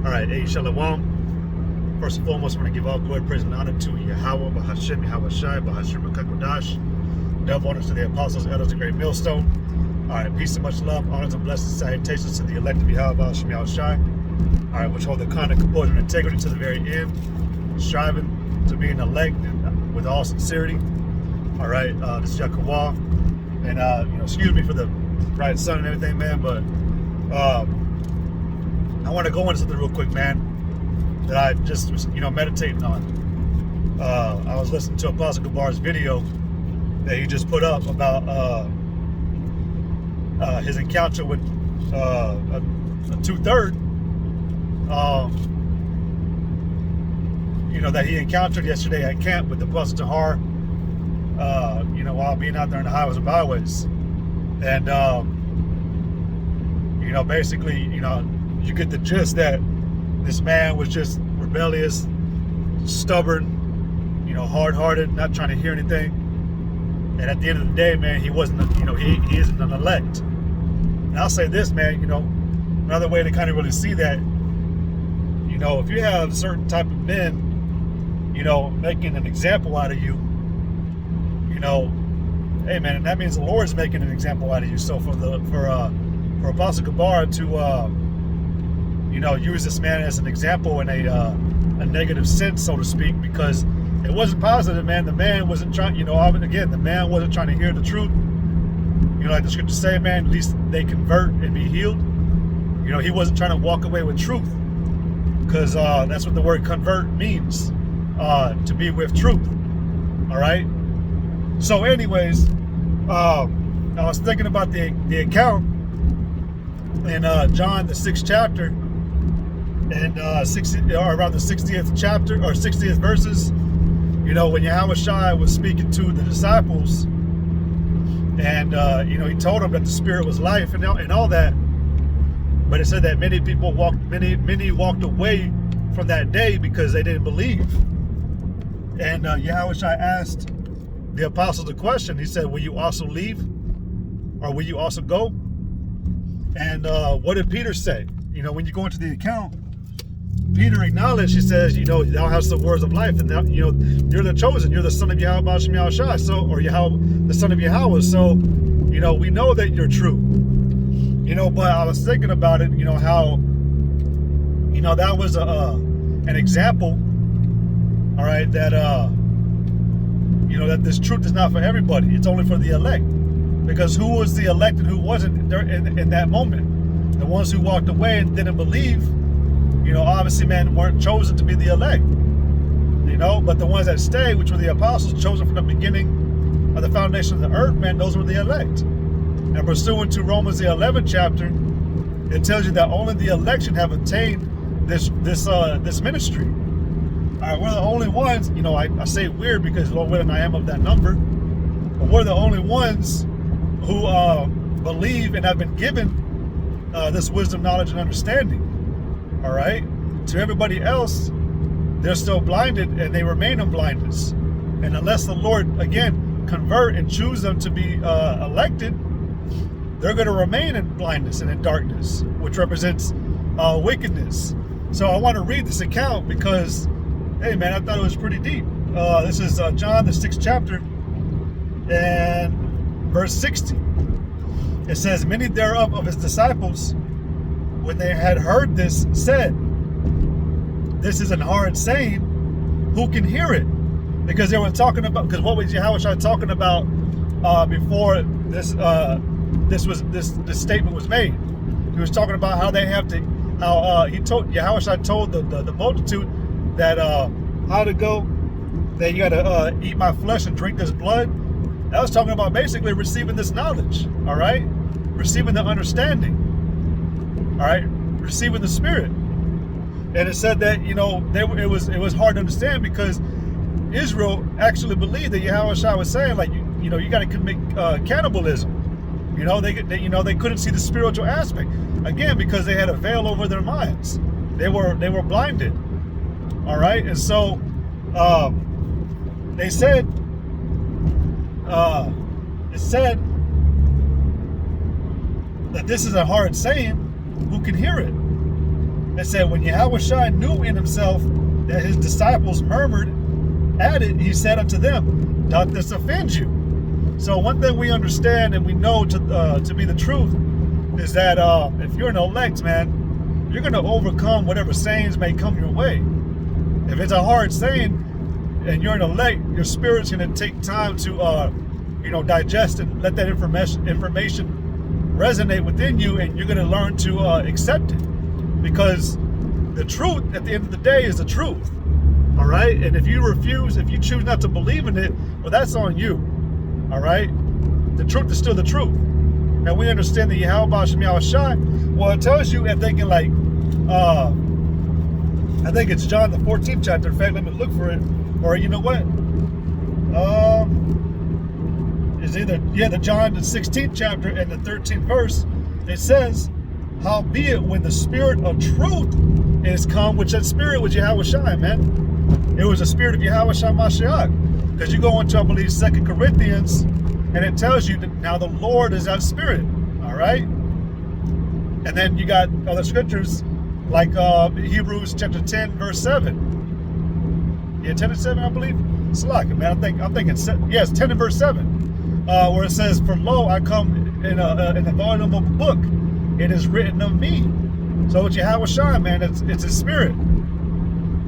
All right, hey, Shalom. First and foremost, I want to give all glory, praise, and honor to Yahweh, Bahashem, Yahweh Shai, Bahashem, Kakodash. Double honors to the apostles, elders, the great millstone. All right, peace and much love, honors and blessings, salutations to the elect of Yahweh, Bahashem, Yahweh Shai. All right, which hold the conduct, composure, and integrity to the very end, striving to be an elect with all sincerity. All right, this is Yahweh. And, excuse me for the bright sun and everything, man, but I want to go into something real quick, man, that I just was, meditating on. I was listening to Apostle Gabar's video that he just put up about his encounter with a two-third, that he encountered yesterday at camp with the Apostle Tahar, while being out there in the highways and byways. And, basically, you get the gist that this man was just rebellious, stubborn, hard-hearted, not trying to hear anything. And at the end of the day, man, he wasn't, he isn't an elect. And I'll say this, man, another way to kind of really see that, if you have certain type of men, making an example out of you, hey, man, and that means the Lord's making an example out of you. So for Apostle Gabar to, use this man as an example in a negative sense, so to speak, because it wasn't positive, man. The man wasn't trying, the man wasn't trying to hear the truth. Like the scriptures say, man, at least they convert and be healed. He wasn't trying to walk away with truth, because that's what the word convert means, to be with truth. All right. So anyways, I was thinking about the account in John, the 6th chapter, and around the 60th chapter or 60th verses, when Yahweh Shai was speaking to the disciples, and he told them that the Spirit was life and all that, but it said that many walked away from that day because they didn't believe. And Yahweh Shai asked the apostles a question. He said, "Will you also leave, or will you also go?" And what did Peter say? When you go into the account, Peter acknowledged, he says, thou hast the words of life, and you're the chosen, you're the son of Yahweh, Bashem Yahweh Shai, or Yahweh, the son of Yahweh. So, we know that you're true. But I was thinking about it, how, that was an example, all right, that, that this truth is not for everybody. It's only for the elect. Because who was the elect and who wasn't in that moment? The ones who walked away and didn't believe, obviously, man, weren't chosen to be the elect. But the ones that stayed, which were the apostles, chosen from the beginning of the foundation of the earth, man, those were the elect. And pursuant to Romans, the 11th chapter, it tells you that only the election have attained this ministry. All right, we're the only ones, I say weird because Lord willing I am of that number, but we're the only ones who believe and have been given this wisdom, knowledge, and understanding. All right? To everybody else, they're still blinded and they remain in blindness. And unless the Lord, again, convert and choose them to be elected, they're going to remain in blindness and in darkness, which represents wickedness. So I want to read this account because, hey, man, I thought it was pretty deep. This is John, the 6th chapter, and verse 60. It says, many thereof of his disciples, when they had heard this, said, this is an hard saying, who can hear it? Because they were talking about, because what was Yahweh Shai talking about before this statement was made? He was talking about how they have to, Yahweh Shai told the multitude that how to go, that you got to eat my flesh and drink this blood. That was talking about basically receiving this knowledge, all right? Receiving the understanding, all right? Receiving the Spirit. And it said that, it was hard to understand because Israel actually believed that Yahweh Shai was saying, like, you got to commit cannibalism. They couldn't see the spiritual aspect. Again, because they had a veil over their minds. They were blinded, all right? And so they said, it said that this is a hard saying, who can hear it? It said, when Yahushua knew in himself that his disciples murmured at it, he said unto them, doth this offend you? So one thing we understand and we know to be the truth is that if you're an elect, man, you're going to overcome whatever sayings may come your way. If it's a hard saying and you're an elect, your spirit's going to take time to digest and let that information resonate within you, and you're going to learn to accept it, because the truth at the end of the day is the truth. All right, and if you choose not to believe in it, well, that's on you. All right, the truth is still the truth, and we understand that Yahweh Shem Yahushai. Well, it tells you, I think in I think it's John the 14th chapter. In fact, let me look for it. Or you know what? It's either the John the 16th chapter and the 13th verse. It says, howbeit when the Spirit of truth is come, which that Spirit was Yahushua, man. It was the Spirit of Yahushua Mashiach. Because you go into, I believe, 2 Corinthians, and it tells you that now the Lord is that Spirit. All right? And then you got other scriptures like Hebrews chapter 10, verse 7. Yeah, 10 and 7, I believe. It's like it, man. I'm thinking, yes, 10 and verse 7. Where it says, for lo, I come in a volume of a book. It is written of me. So it's Yahushua, man. It's his Spirit.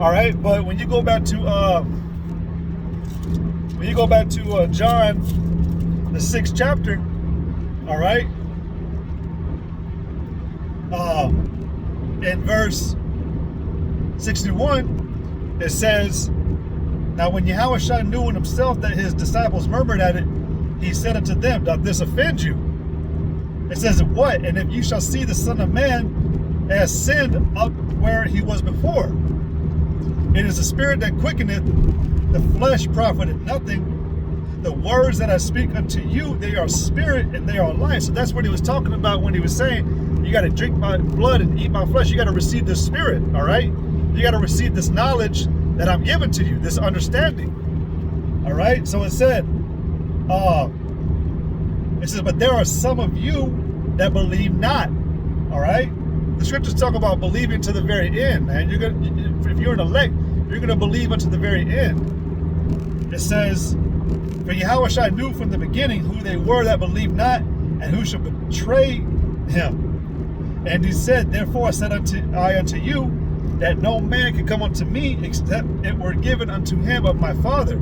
All right, but when you go back to John, the 6th chapter, all right, in verse 61, it says, now when Yahushua knew in himself that his disciples murmured at it, he said unto them, doth this offend you? It says, what? And if you shall see the Son of Man ascend up where he was before. It is the Spirit that quickeneth, the flesh profiteth nothing. The words that I speak unto you, they are spirit and they are life. So that's what he was talking about when he was saying, you got to drink my blood and eat my flesh. You got to receive the Spirit, all right? You got to receive this knowledge that I'm giving to you, this understanding, all right? So it said, but there are some of you that believe not, all right? The scriptures talk about believing to the very end, man. If you're an elect, you're gonna believe unto the very end. It says, for Yahushua knew from the beginning who they were that believed not, and who should betray him. And he said, therefore I said unto you, that no man can come unto me except it were given unto him of my Father.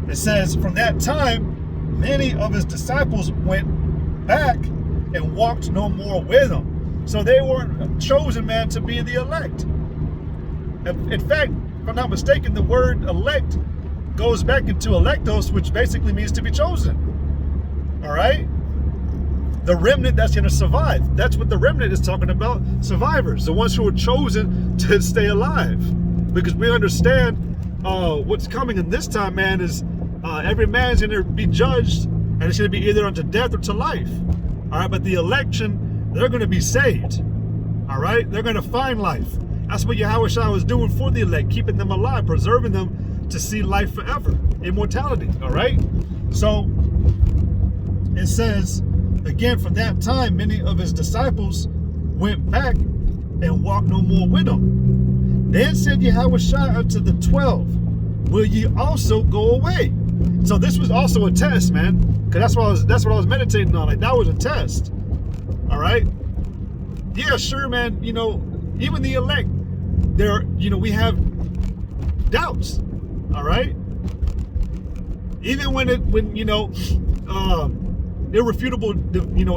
It says, from that time, many of his disciples went back and walked no more with him. So they weren't chosen, man, to be the elect. In fact, if I'm not mistaken, the word elect goes back into electos, which basically means to be chosen. All right? The remnant that's going to survive. That's what the remnant is talking about, survivors, the ones who are chosen to stay alive. Because we understand what's coming in this time, man, is every man's going to be judged, and it's going to be either unto death or to life. All right, but the election, they're going to be saved. All right, they're going to find life. That's what Yahushua was doing for the elect, keeping them alive, preserving them to see life forever, immortality. All right, so it says, again, from that time, many of his disciples went back and walked no more with him. Then said Yahushua unto the 12, will ye also go away? So this was also a test, man, because that's what I was meditating on. Like, that was a test. All right. Yeah, sure, man. You know, even the elect, we have doubts. All right. Even when irrefutable,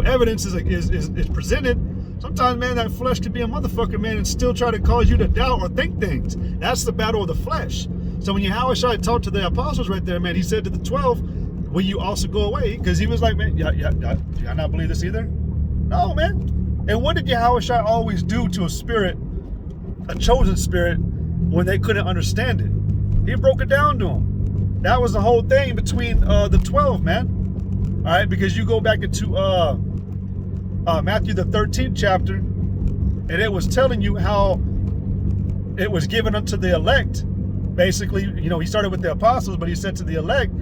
evidence is presented, sometimes, man, that flesh could be a motherfucker, man, and still try to cause you to doubt or think things. That's the battle of the flesh. So when Yahushua talked to the apostles right there, man, he said to the 12, will you also go away? Because he was like, man, do y'all not believe this either? No, man. And what did Yahushua always do to a spirit, a chosen spirit, when they couldn't understand it? He broke it down to them. That was the whole thing between the 12, man. All right, because you go back into Matthew the 13th chapter, and it was telling you how it was given unto the elect. Basically, he started with the apostles, but he said to the elect,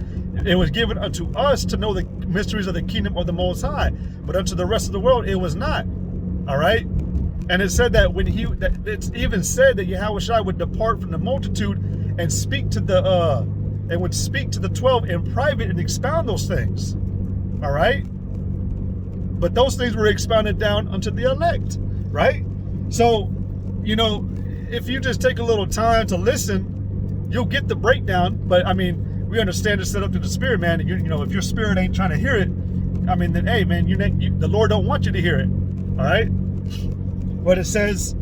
it was given unto us to know the mysteries of the kingdom of the Most High, but unto the rest of the world, it was not. All right. And it said that it's even said that Yahushua would depart from the multitude and speak to the would speak to the 12 in private and expound those things. All right. But those things were expounded down unto the elect, right? So, if you just take a little time to listen, you'll get the breakdown. But I mean, we understand it's set up to the spirit, man. And if your spirit ain't trying to hear it, I mean, then hey, man, the Lord don't want you to hear it. All right. But it says,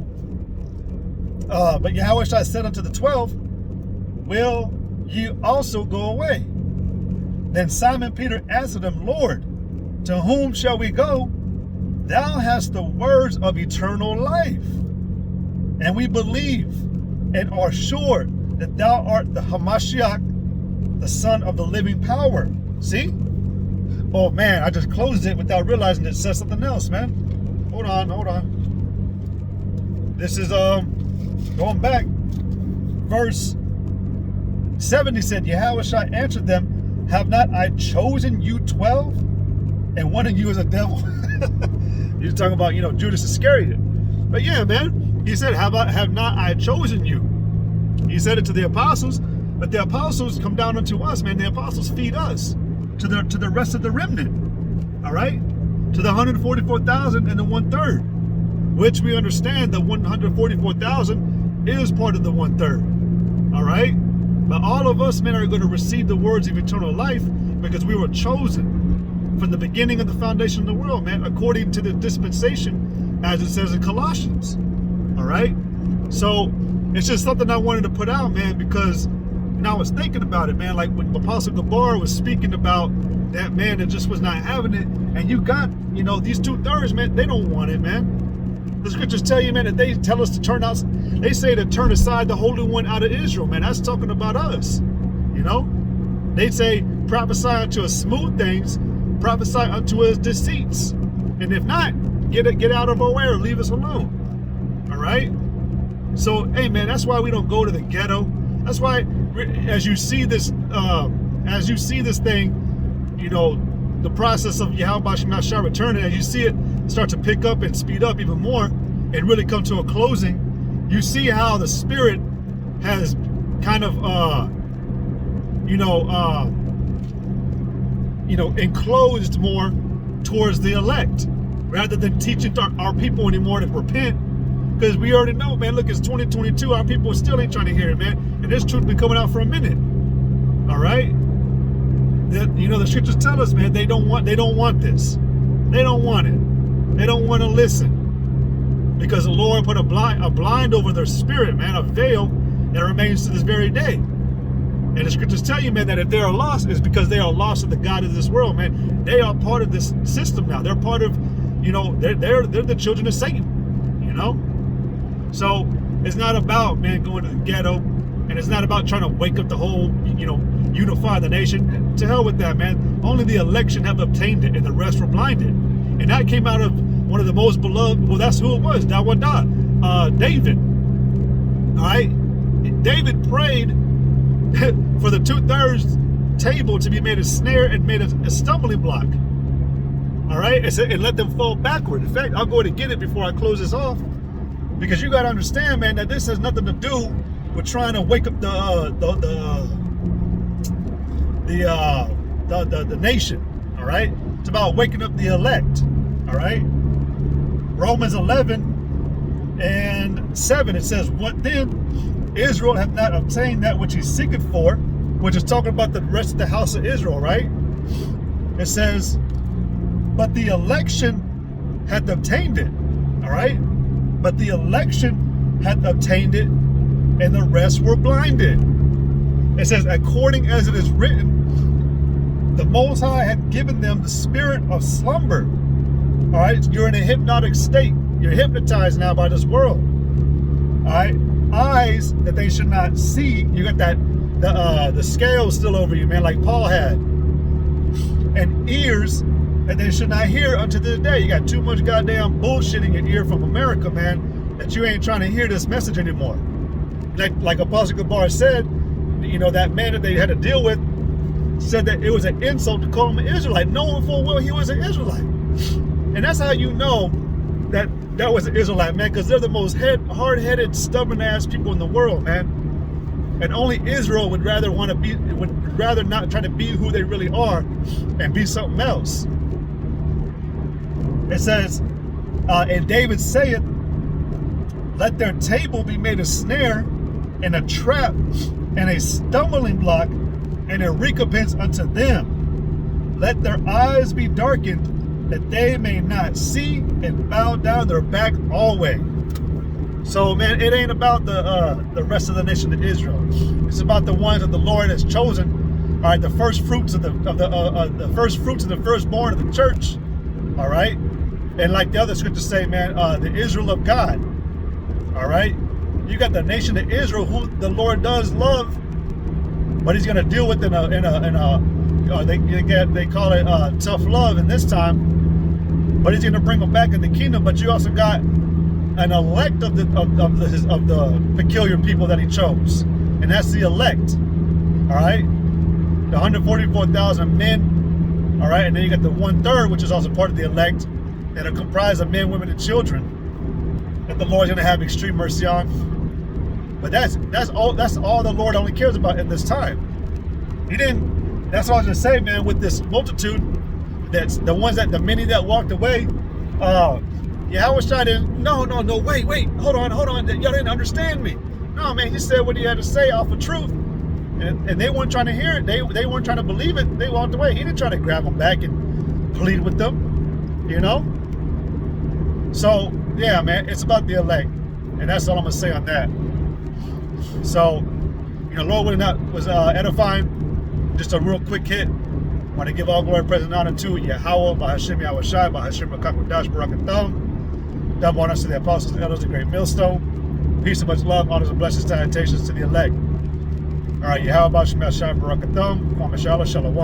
but Yahushua said unto the 12, will ye also go away? Then Simon Peter answered him, Lord, to whom shall we go? Thou hast the words of eternal life. And we believe and are sure that thou art the Hamashiach, the Son of the living power. See? Oh man, I just closed it without realizing it says something else, man. Hold on. This is going back. Verse 70 said, Yahushua answered them, have not I chosen you 12? And one of you is a devil. He's talking about, Judas Iscariot. But yeah, man, he said, have not I chosen you? He said it to the apostles, but the apostles come down unto us, man. The apostles feed us to the rest of the remnant. All right? To the 144,000 and the 1/3. Which we understand the 144,000 is part of the 1/3. All right? But all of us, men, are going to receive the words of eternal life because we were chosen from the beginning of the foundation of the world, man, according to the dispensation, as it says in Colossians. All right? So it's just something I wanted to put out, man, because I was thinking about it, man, like when Apostle Gabar was speaking about that man that just was not having it, and you got, these 2/3, man, they don't want it, man. The scriptures tell you, man, that they tell us to turn out, they say to turn aside the Holy One out of Israel, man. That's talking about us, They say, prophesy unto us smooth things, prophesy unto us deceits. And if not, get out of our way or leave us alone. All right? So, hey, man, that's why we don't go to the ghetto. That's why, as you see this thing, the process of Yahweh Shemashah returning, as you see it start to pick up and speed up even more and really come to a closing, you see how the Spirit has kind of, enclosed more towards the elect rather than teaching our people anymore to repent. Because we already know, man, look, it's 2022, our people still ain't trying to hear it, man. And this truth been coming out for a minute. All right? The scriptures tell us, man, they don't want this. They don't want it. They don't want to listen. Because the Lord put a blind over their spirit, man, a veil that remains to this very day. And the scriptures tell you, man, that if they are lost, it's because they are lost of the God of this world, man. They are part of this system now. They're part of, they're the children of Satan, So it's not about, man, going to the ghetto, and it's not about trying to wake up the whole, unify the nation. To hell with that, man. Only the election have obtained it, and the rest were blinded. And that came out of one of the most beloved, well, that's who it was, David. All right? David prayed for the 2/3 table to be made a snare and made a stumbling block. All right? And let them fall backward. In fact, I'll go ahead and get it before I close this off. Because you got to understand, man, that this has nothing to do with trying to wake up the nation. All right? It's about waking up the elect. All right? Romans 11:7, it says, what then? Israel hath not obtained that which he seeketh for, which is talking about the rest of the house of Israel, right? It says, but the election hath obtained it. All right? But the election hath obtained it, and the rest were blinded. It says, according as it is written, the Most High hath given them the spirit of slumber. All right? You're in a hypnotic state. You're hypnotized now by this world. All right? Eyes that they should not see. You got the scales still over you, man, like Paul had. And ears that they should not hear unto this day. You got too much goddamn bullshit in your ear from America, man, that you ain't trying to hear this message anymore. Like Apostle Gabar said, that man that they had to deal with said that it was an insult to call him an Israelite, knowing full well he was an Israelite. And that's how you know that that was an Israelite, man, because they're the most hard-headed, stubborn-ass people in the world, man. And only Israel would rather not try to be who they really are and be something else. It says, and David saith, let their table be made a snare and a trap and a stumbling block and a recompense unto them. Let their eyes be darkened, that they may not see, and bow down their back always. So, man, it ain't about the rest of the nation of Israel. It's about the ones that the Lord has chosen. All right, the first fruits of the first fruits of the firstborn of the church. All right, and like the other scriptures say, man, the Israel of God. All right, you got the nation of Israel, who the Lord does love, but He's gonna deal with they call it tough love in this time, but He's gonna bring them back in the kingdom. But you also got an elect of the peculiar people that He chose, and that's the elect. All right, the 144,000 men. All right, and then you got the 1/3, which is also part of the elect, that are comprised of men, women, and children, that the Lord's gonna have extreme mercy on. But that's all the Lord only cares about in this time. He didn't. That's what I was gonna say, man. With this multitude, that's the many that walked away. Yahushua didn't. No, wait, hold on. Y'all didn't understand me. No, man, He said what He had to say off of truth, and they weren't trying to hear it. They weren't trying to believe it. They walked away. He didn't try to grab them back and plead with them, you know. So yeah, man, it's about the elect, and that's all I'm gonna say on that. So, you know, Lord willing, that was edifying. Just a real quick hit. I want to give all glory, praise, and honor to Yahweh, Bahashim Yahushai, Bahashim Rakakwadash, Barakatham. Double honors to the apostles and elders, the great millstone. Peace and much love, honors and blessings, salutations to the elect. All right, Yahweh, Bahashim Yahushai, Barakatham, Kwame Shalom.